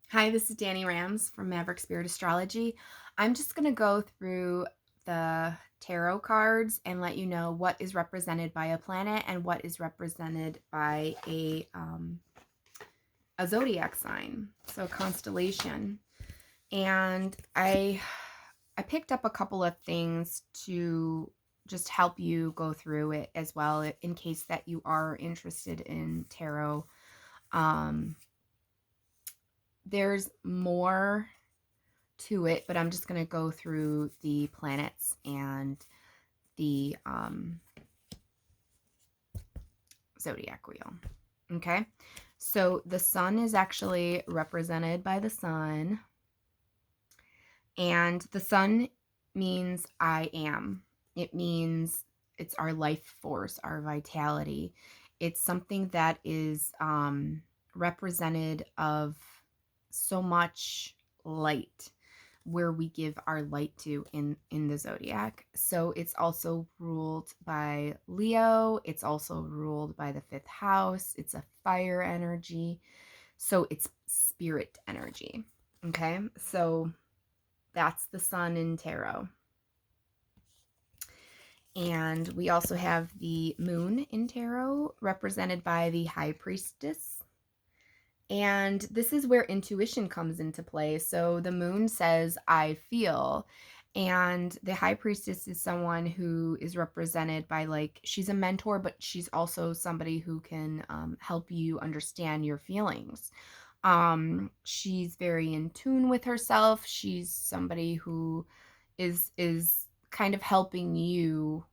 Hi, this is Danny Rams from Maverick Spirit Astrology. I'm just going to go through the tarot cards and let you know what is represented by a planet and what is represented by a zodiac sign, so constellation. And I picked up a couple of things to just help you go through it as well in case that you are interested in tarot. Um, there's more to it, but I'm just going to go through the planets and the zodiac wheel. Okay, so the sun is actually represented by the sun, and the sun means I am. It means it's our life force, our vitality. It's something that is represented of so much light, where we give our light to in the zodiac. So it's also ruled by Leo. It's also ruled by the fifth house. It's a fire energy. So it's spirit energy. Okay, so that's the sun in tarot. And we also have the moon in tarot, represented by the high priestess. And this is where intuition comes into play. So the moon says, I feel. And the high priestess is someone who is represented by, like, she's a mentor, but she's also somebody who can help you understand your feelings. She's very in tune with herself. She's somebody who is kind of helping you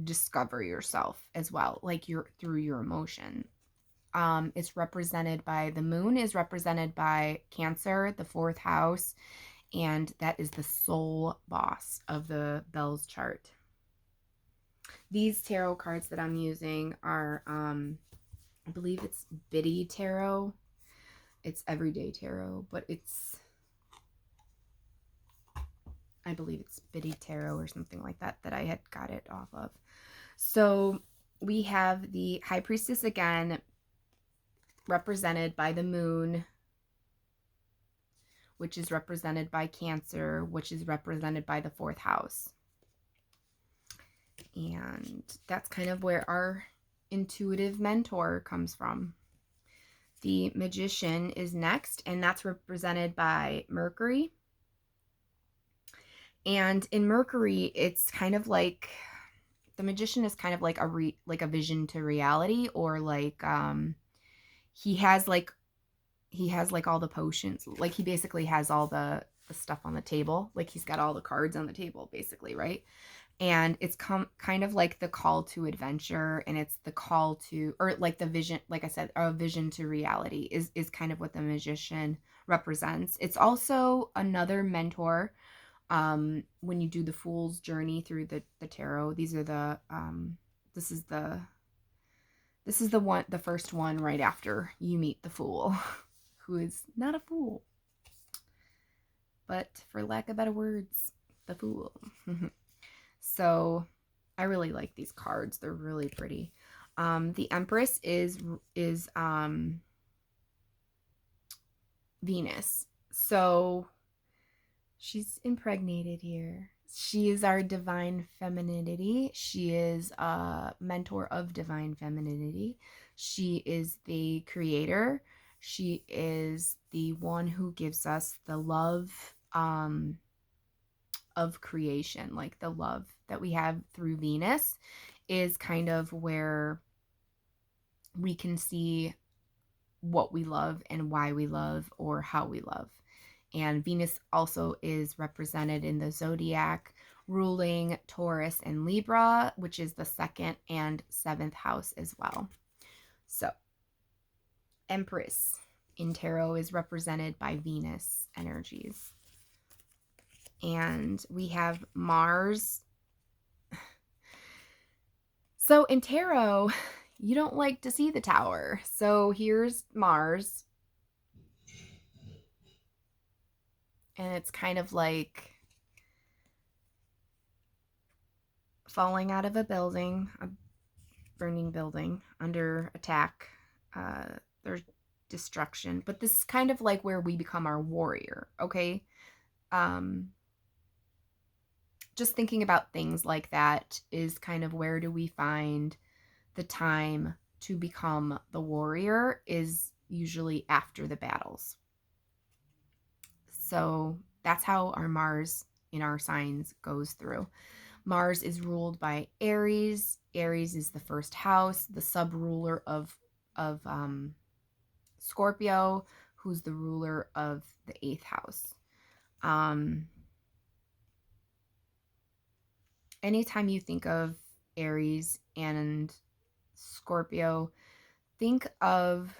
discover yourself as well, like your through your emotion. It's represented by the moon is represented by Cancer, the fourth house, and that is the soul boss of the Bell's chart. These tarot cards that I'm using are, I believe it's Biddy Tarot. It's Everyday Tarot, but I believe it's Biddy Tarot or something like that I had got it off of. So we have the High Priestess again, represented by the moon, which is represented by Cancer, which is represented by the fourth house. And that's kind of where our intuitive mentor comes from. The Magician is next, and that's represented by Mercury. And in Mercury, it's kind of like the Magician is kind of like a vision to reality, or like he has like all the potions. Like he basically has all the stuff on the table. Like he's got all the cards on the table, basically, right? And it's kind of like the call to adventure, and it's the call to, or like the vision, like I said, a vision to reality is kind of what the Magician represents. It's also another mentor. When you do the Fool's journey through the tarot, these are the this is the first one right after you meet the Fool, who is not a fool, but for lack of better words, the Fool. So I really like these cards. They're really pretty. The Empress is Venus. So she's impregnated here. She is our divine femininity. She is a mentor of divine femininity. She is the creator. She is the one who gives us the love of creation. Like the love that we have through Venus is kind of where we can see what we love and why we love or how we love. And Venus also is represented in the zodiac, ruling Taurus and Libra, which is the second and seventh house as well. So, Empress in tarot is represented by Venus energies. And we have Mars. So, in tarot, you don't like to see the tower. So, here's Mars. And it's kind of like falling out of a building, a burning building under attack. There's destruction, but this is kind of like where we become our warrior, okay? Um, just thinking about things like that is kind of where do we find the time to become the warrior is usually after the battles. So that's how our Mars in our signs goes through. Mars is ruled by Aries. Aries is the first house, the sub-ruler of Scorpio, who's the ruler of the 8th house. Anytime you think of Aries and Scorpio, think of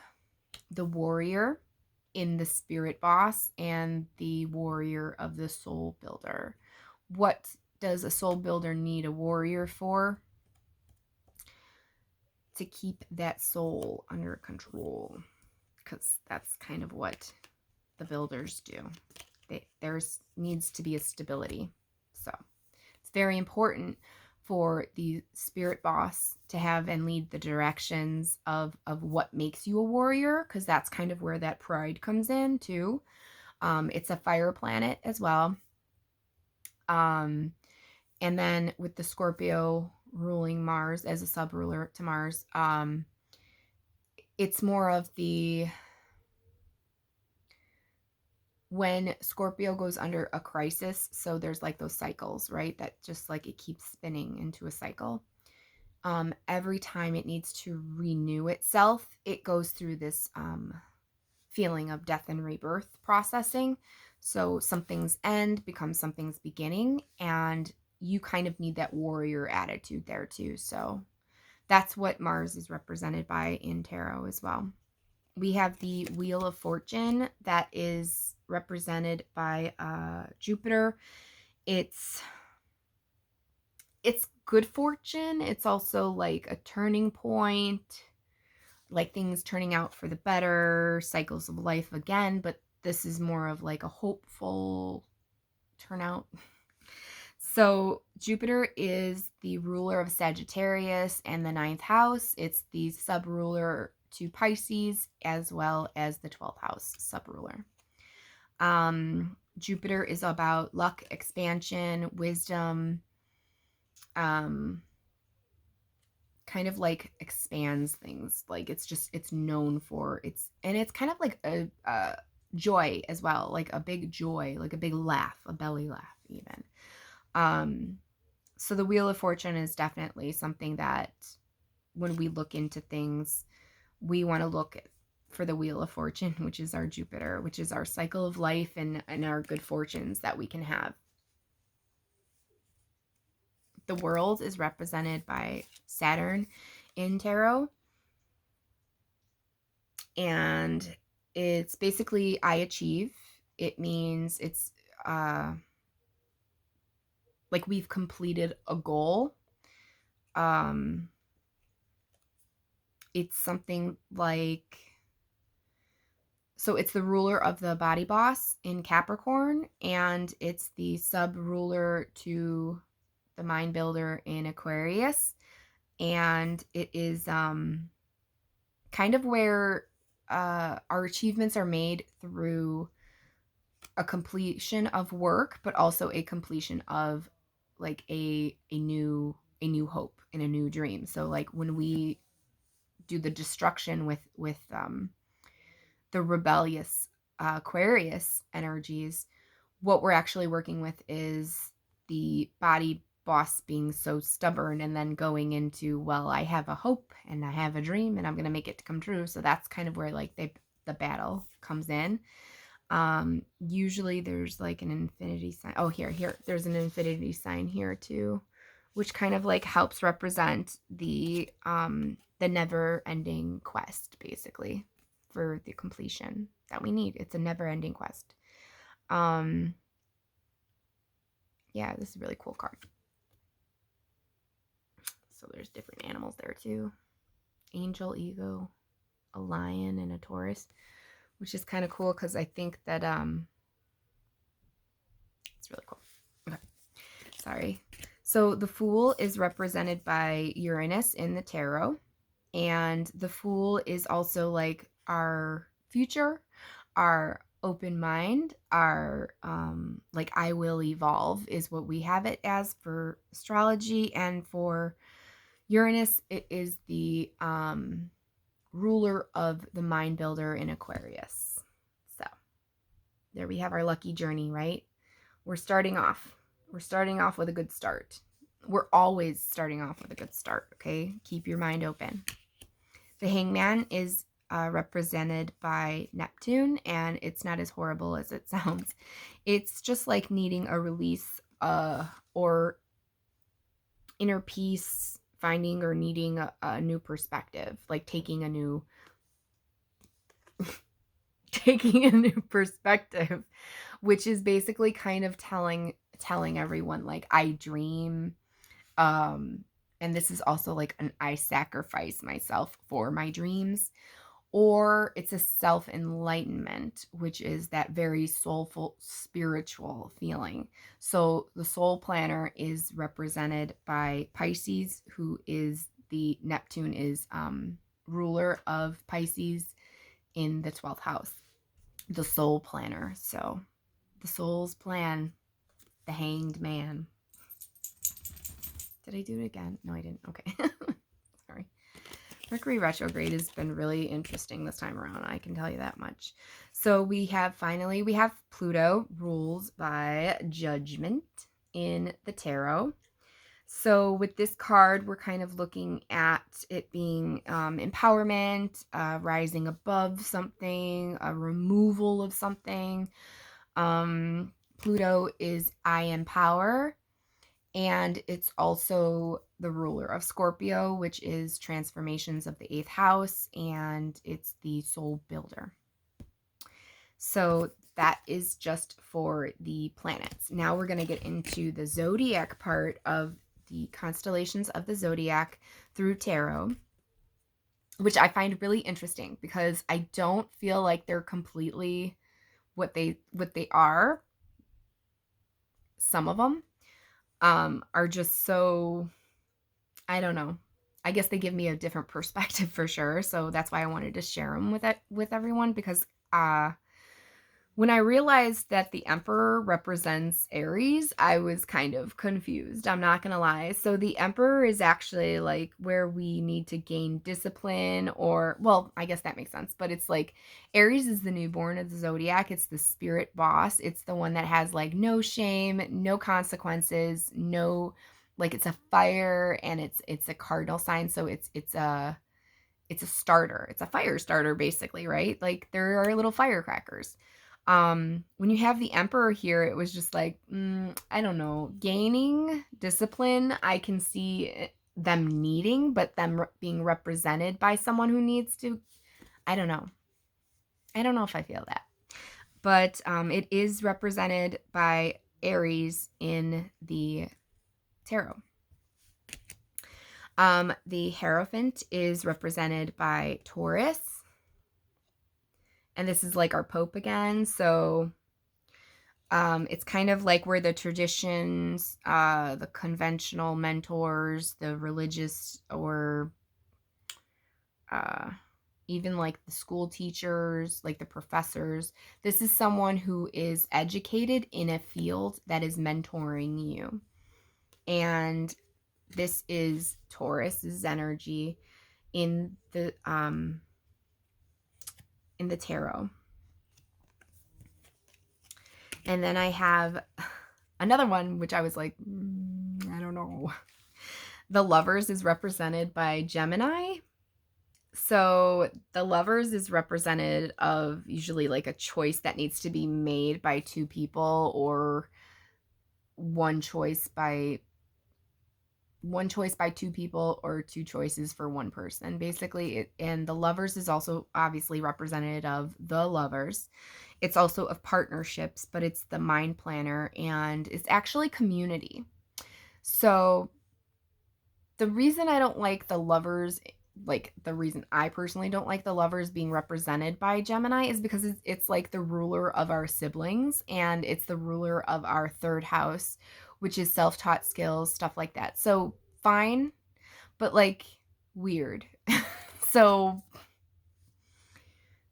the warrior in the spirit boss and the warrior of the soul builder. What does a soul builder need a warrior for? To keep that soul under control, because that's kind of what the builders do. There's needs to be a stability. So it's very important for the spirit boss to have and lead the directions of what makes you a warrior, because that's kind of where that pride comes in too. It's a fire planet as well. And then with the Scorpio ruling Mars as a sub-ruler to Mars, it's more of the when Scorpio goes under a crisis, so there's like those cycles, right? That just like it keeps spinning into a cycle. Every time it needs to renew itself, it goes through this feeling of death and rebirth processing. So something's end becomes something's beginning, and you kind of need that warrior attitude there too. So that's what Mars is represented by in tarot as well. We have the Wheel of Fortune that is represented by Jupiter. It's good fortune. It's also like a turning point, like things turning out for the better, cycles of life again, but this is more of like a hopeful turnout. So Jupiter is the ruler of Sagittarius and the 9th house. It's the sub-ruler to Pisces as well as the 12th house sub-ruler. Jupiter is about luck, expansion, wisdom, kind of like expands things. Like it's known for it's kind of like a joy as well, like a big joy, like a big laugh, a belly laugh even. So the Wheel of Fortune is definitely something that when we look into things, we want to look for the Wheel of Fortune, which is our Jupiter, which is our cycle of life and our good fortunes that we can have. The world is represented by Saturn in tarot. And it's basically I achieve. It means it's like we've completed a goal. It's something like, so it's the ruler of the body boss in Capricorn, and it's the sub-ruler to the mind builder in Aquarius. And it is kind of where our achievements are made through a completion of work, but also a completion of like a new hope and a new dream. So like when we do the destruction with the rebellious Aquarius energies, what we're actually working with is the body boss being so stubborn and then going into, well, I have a hope and I have a dream and I'm going to make it come true. So that's kind of where like the battle comes in. Usually there's like an infinity sign. Oh, here, there's an infinity sign here too, which kind of like helps represent the never-ending quest, basically, for the completion that we need. It's a never-ending quest. Yeah, this is a really cool card. So there's different animals there too. Angel, ego, a lion, and a Taurus, which is kind of cool because I think that it's really cool. Okay, sorry. So the Fool is represented by Uranus in the tarot, and the Fool is also like our future, our open mind, our like I will evolve is what we have it as for astrology. And for Uranus, it is the ruler of the mind builder in Aquarius. So there we have our lucky journey, right? We're starting off. We're starting off with a good start. We're always starting off with a good start, okay? Keep your mind open. The Hangman is represented by Neptune, and it's not as horrible as it sounds. It's just like needing a release or inner peace, finding or needing a new perspective, like taking a new perspective, which is basically kind of telling everyone like I dream, and this is also like an I sacrifice myself for my dreams. Or it's a self-enlightenment, which is that very soulful, spiritual feeling. So the soul planner is represented by Pisces, who is the Neptune is ruler of Pisces in the 12th house, the soul planner. So the soul's plan, the hanged man. Did I do it again? No, I didn't. Okay. Sorry. Mercury retrograde has been really interesting this time around. I can tell you that much. So we have Pluto rules by judgment in the tarot. So with this card, we're kind of looking at it being empowerment, rising above something, a removal of something. Pluto is I am power. And it's also the ruler of Scorpio, which is transformations of the 8th house, and it's the soul builder. So that is just for the planets. Now we're going to get into the zodiac part of the constellations of the zodiac through tarot, which I find really interesting because I don't feel like they're completely what they are. Some of them are just so, I don't know. I guess they give me a different perspective for sure. So that's why I wanted to share them with everyone, because when I realized that the Emperor represents Aries, I was kind of confused. I'm not going to lie. So the Emperor is actually like where we need to gain discipline, or, well, I guess that makes sense. But it's like Aries is the newborn of the zodiac. It's the spirit boss. It's the one that has like no shame, no consequences, no, like it's a fire, and it's a cardinal sign. So it's a starter. It's a fire starter basically, right? Like there are little firecrackers. When you have the Emperor here, it was just like, I don't know, gaining discipline. I can see them needing, but them being represented by someone who needs to, I don't know. I don't know if I feel that, but it is represented by Aries in the tarot. The Hierophant is represented by Taurus. And this is like our Pope again. So it's kind of like where the traditions, the conventional mentors, the religious, or even like the school teachers, like the professors. This is someone who is educated in a field that is mentoring you. And this is Taurus's energy in the tarot. And then I have another one, which I was like, I don't know. The Lovers is represented by Gemini. So the Lovers is represented of usually like a choice that needs to be made by two people, or one choice by two people, or two choices for one person, basically. And the Lovers is also obviously representative of the lovers. It's also of partnerships, but it's the mind planner, and it's actually community. So the reason I don't like the Lovers, like the reason I personally don't like the Lovers being represented by Gemini, is because it's like the ruler of our siblings, and it's the ruler of our 3rd house, which is self-taught skills, stuff like that. So fine, but like weird. So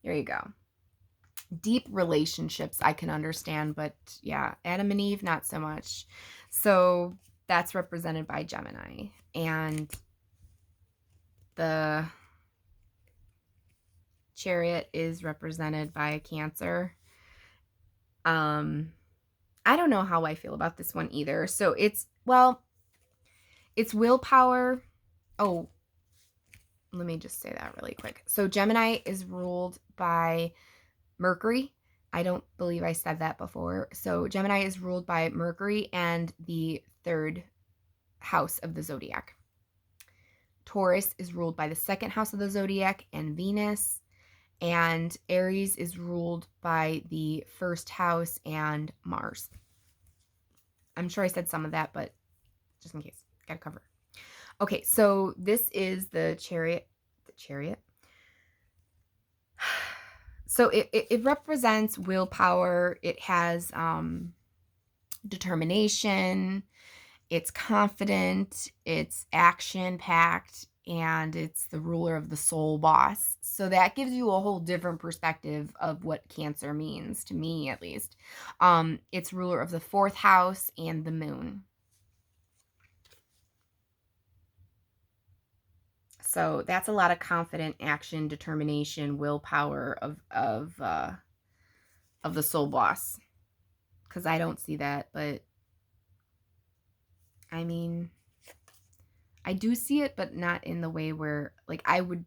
there you go. Deep relationships I can understand, but yeah, Adam and Eve, not so much. So that's represented by Gemini. And the Chariot is represented by Cancer. I don't know how I feel about this one either. So it's willpower. Oh, let me just say that really quick. So Gemini is ruled by Mercury. I don't believe I said that before. So Gemini is ruled by Mercury and the third house of the zodiac. Taurus is ruled by the second house of the zodiac and Venus. And Aries is ruled by the first house and Mars. I'm sure I said some of that, but just in case, gotta cover. Okay, so this is the Chariot. The Chariot. So it represents willpower. It has determination. It's confident. It's action-packed. And it's the ruler of the soul boss. So that gives you a whole different perspective of what Cancer means, to me at least. It's ruler of the fourth house and the moon. So that's a lot of confident action, determination, willpower of the soul boss. Because I don't see that, but I mean, I do see it, but not in the way where, like, I would,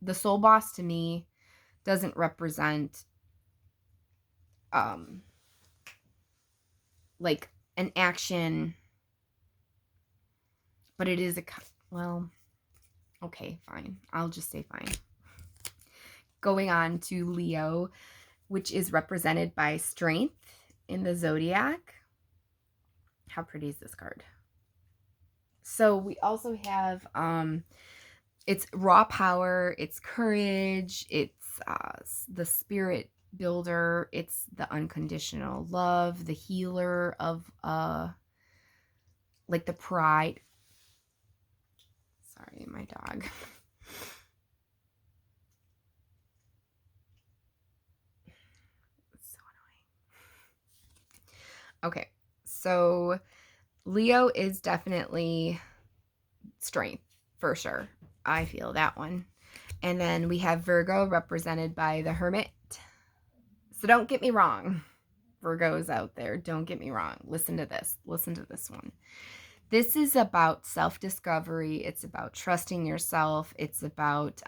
the soul boss to me doesn't represent, like, an action, but it is well, okay, fine. I'll just say fine. Going on to Leo, which is represented by strength in the zodiac. How pretty is this card? So we also have it's raw power, it's courage, it's the spirit builder, it's the unconditional love, the healer of like the pride. Sorry, my dog. It's so annoying. Okay, so Leo is definitely strength for sure. I feel that one. And then we have Virgo represented by the Hermit. So don't get me wrong, Virgos out there, don't get me wrong. Listen to this. Listen to this one. This is about self-discovery. It's about trusting yourself. It's about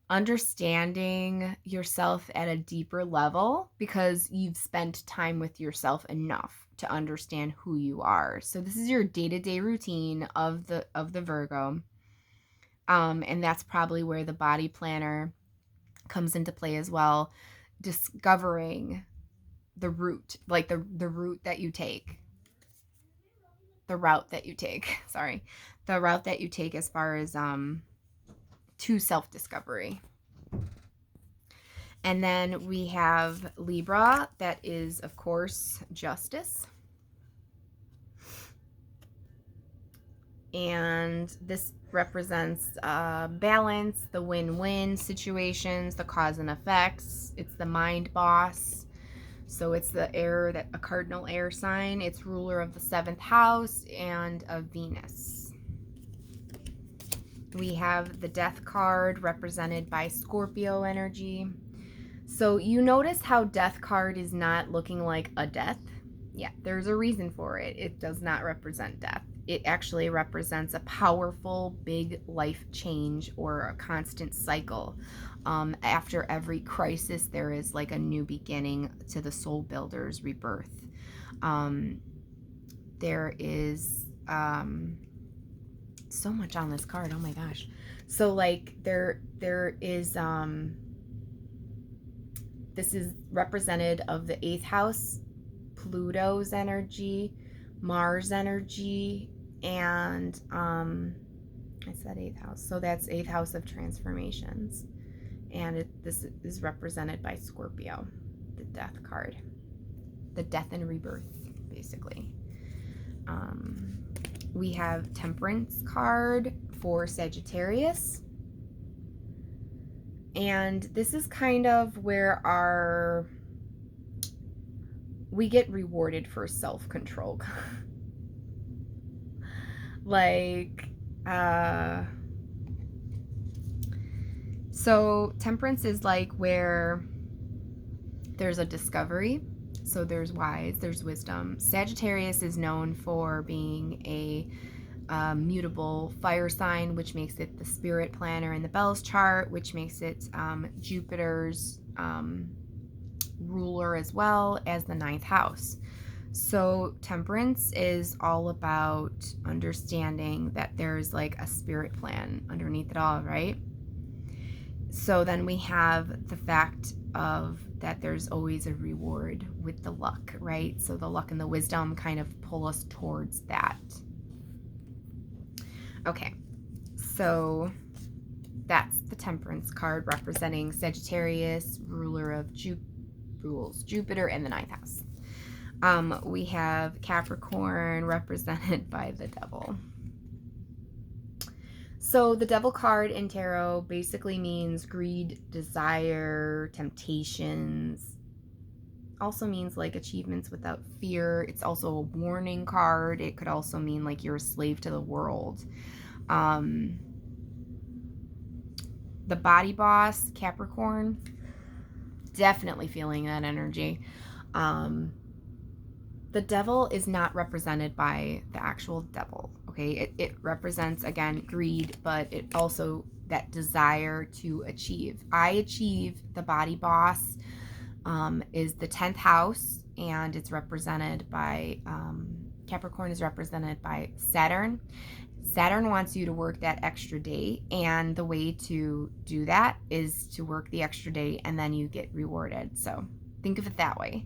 understanding yourself at a deeper level because you've spent time with yourself enough to understand who you are. So this is your day-to-day routine of the Virgo. And that's probably where the body planner comes into play as well. Discovering the route, like the route that you take. The route that you take, sorry. The route that you take as far as to self-discovery. And then we have Libra, that is, of course, justice. And this represents balance, the win-win situations, the cause and effects. It's the mind boss. So it's the air, that a cardinal air sign. It's ruler of the 7th house and of Venus. We have the death card represented by Scorpio energy. So you notice how death card is not looking like a death? Yeah, there's a reason for it. It does not represent death. It actually represents a powerful, big life change or a constant cycle. After every crisis, there is like a new beginning to the soul builder's rebirth. There is so much on this card. Oh my gosh. So like there is this is represented of the 8th house, Pluto's energy, Mars energy, and I said 8th house. So that's 8th house of transformations. And this is represented by Scorpio, the death card. The death and rebirth, basically. We have Temperance card for Sagittarius. And this is kind of where we get rewarded for self-control. Like, so temperance is like where there's a discovery. So there's wise, there's wisdom. Sagittarius is known for being a mutable fire sign, which makes it the spirit planner in the Bell's chart, which makes it Jupiter's ruler as well as the ninth house. So temperance is all about understanding that there's like a spirit plan underneath it all, right? So then we have the fact of that there's always a reward with the luck, right? So the luck and the wisdom kind of pull us towards that. Okay, so that's the temperance card representing Sagittarius, ruler of rules Jupiter in the ninth house. We have Capricorn represented by the devil. So the devil card in tarot basically means greed, desire, temptations. Also means like achievements without fear. It's also a warning card. It could also mean like you're a slave to the world. The body boss, Capricorn, definitely feeling that energy. The devil is not represented by the actual devil, okay? It represents, again, greed, but it also that desire to achieve. I achieve, the body boss, is the 10th house, and it's represented by, Capricorn is represented by Saturn. Saturn wants you to work that extra day, and the way to do that is to work the extra day and then you get rewarded. So think of it that way.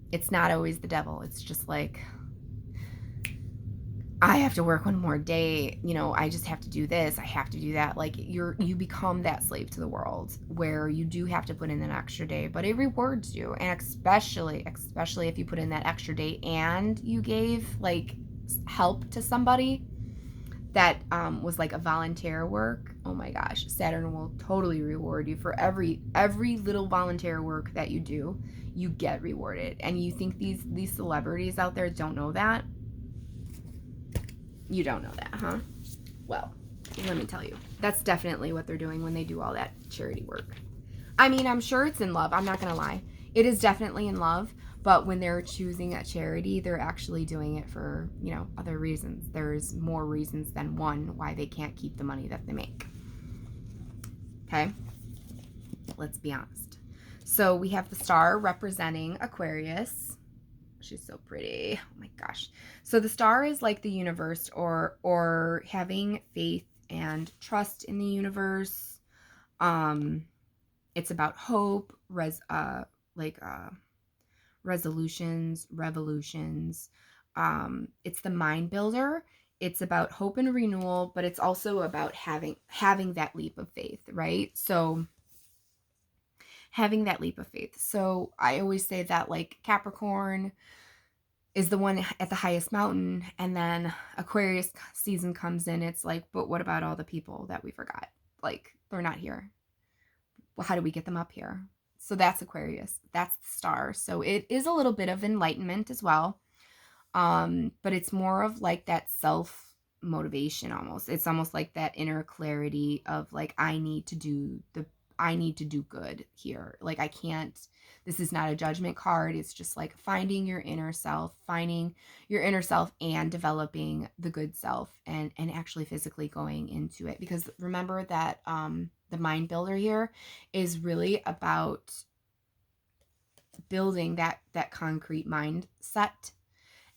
It's not always the devil. It's just like, I have to work one more day, you know, I just have to do this, I have to do that. Like you become that slave to the world where you do have to put in an extra day, but it rewards you. And especially if you put in that extra day and you gave like help to somebody that was like a volunteer work. Oh my gosh, Saturn will totally reward you for every little volunteer work that you do. You get rewarded. And you think these celebrities out there don't know that? You don't know that, huh? Well, let me tell you, that's definitely what they're doing when they do all that charity work. I mean, I'm sure it's in love. I'm not gonna lie, it is definitely in love. But when they're choosing a charity, they're actually doing it for, you know, other reasons. There's more reasons than one why they can't keep the money that they make. Okay? Let's be honest. So we have the star representing Aquarius. She's so pretty. Oh my gosh. So the star is like the universe, or having faith and trust in the universe. It's about hope, resolutions, revolutions. It's the mind builder. It's about hope and renewal, but it's also about having that leap of faith, right? So having that leap of faith. So I always say that like Capricorn is the one at the highest mountain, and then Aquarius season comes in. It's like, but what about all the people that we forgot? Like, they're not here. Well, how do we get them up here? So that's Aquarius. That's the star. So it is a little bit of enlightenment as well. But it's more of like that self motivation almost. It's almost like that inner clarity of like, I need to do good here. Like I can't, this is not a judgment card. It's just like finding your inner self and developing the good self and actually physically going into it. Because remember that the mind builder here is really about building that concrete mindset.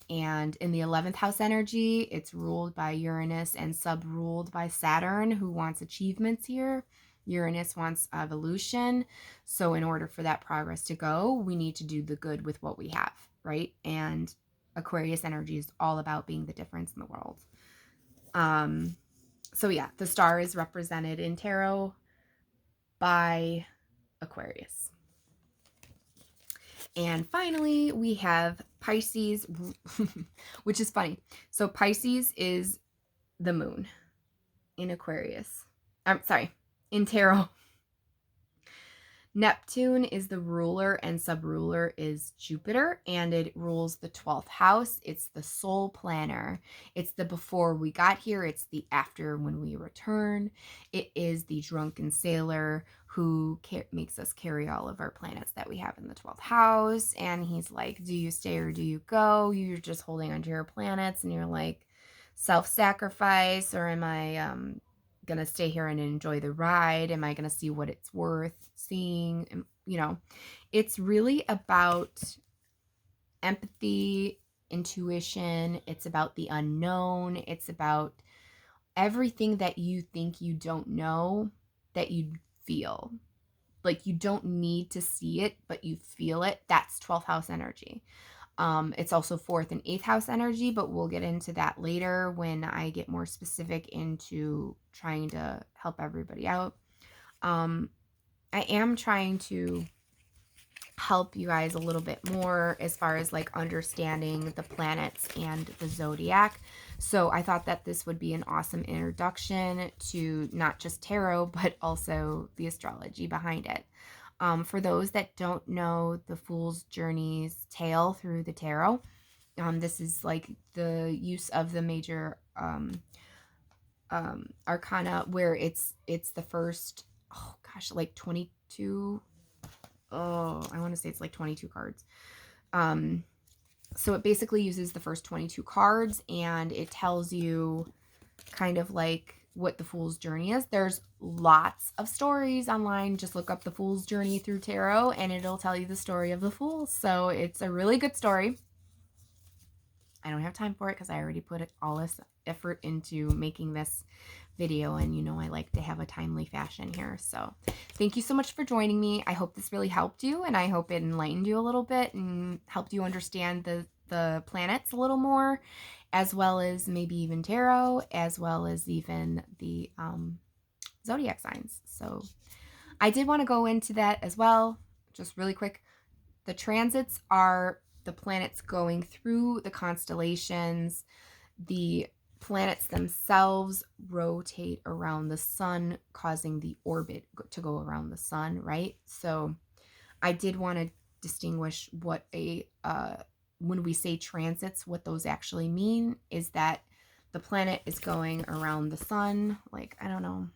And in the 11th house energy, it's ruled by Uranus and sub-ruled by Saturn, who wants achievements here. Uranus wants evolution. So in order for that progress to go, we need to do the good with what we have, right? And Aquarius energy is all about being the difference in the world. So yeah, the star is represented in tarot by Aquarius. And finally, we have Pisces, which is funny. So Pisces is the moon in Aquarius. I'm sorry, in tarot. Neptune is the ruler and subruler is Jupiter, and it rules the 12th house. It's the soul planner. It's the before we got here. It's the after when we return. It is the drunken sailor who makes us carry all of our planets that we have in the 12th house. And he's like, do you stay or do you go? You're just holding onto your planets and you're like, self-sacrifice, or am I gonna stay here and enjoy the ride? Am I gonna see what it's worth seeing? You know, it's really about empathy, intuition. It's about the unknown. It's about everything that you think you don't know that you feel. Like you don't need to see it, but you feel it. That's 12th house energy. It's also 4th and 8th house energy, but we'll get into that later when I get more specific into trying to help everybody out. I am trying to help you guys a little bit more as far as like understanding the planets and the zodiac. So I thought that this would be an awesome introduction to not just tarot, but also the astrology behind it. For those that don't know the Fool's Journey's tale through the tarot, this is like the use of the major arcana, where it's the first, oh gosh, like 22. Oh, I want to say it's like 22 cards. So it basically uses the first 22 cards and it tells you kind of like what the Fool's Journey is. There's lots of stories online. Just look up the Fool's Journey through tarot and it'll tell you the story of the Fool. So it's a really good story. I don't have time for it because I already put all this effort into making this video, and you know I like to have a timely fashion here. So thank you so much for joining me. I hope this really helped you, and I hope it enlightened you a little bit and helped you understand the planets a little more, as well as maybe even tarot, as well as even the zodiac signs. So I did want to go into that as well, just really quick. The transits are the planets going through the constellations. The planets themselves rotate around the sun, causing the orbit to go around the sun, right? So I did want to distinguish what when we say transits, what those actually mean is that the planet is going around the sun. Like, I don't know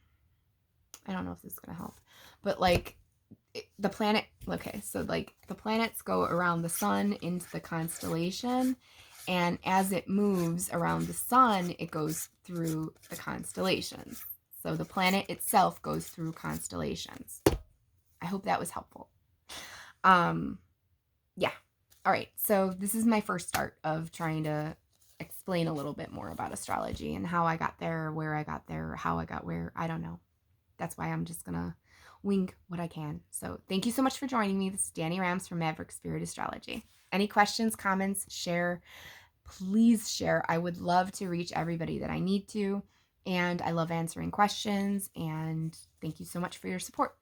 if this is going to help, but like the planet, okay, so like the planets go around the sun into the constellation, and as it moves around the sun, it goes through the constellations. So the planet itself goes through constellations. I hope that was helpful. Yeah. All right. So this is my first start of trying to explain a little bit more about astrology and how I got there, where I got there, how I got where. I don't know. That's why I'm just going to wing what I can. So thank you so much for joining me. This is Danny Rams from Maverick Spirit Astrology. Any questions, comments, share, please share. I would love to reach everybody that I need to. And I love answering questions. And thank you so much for your support.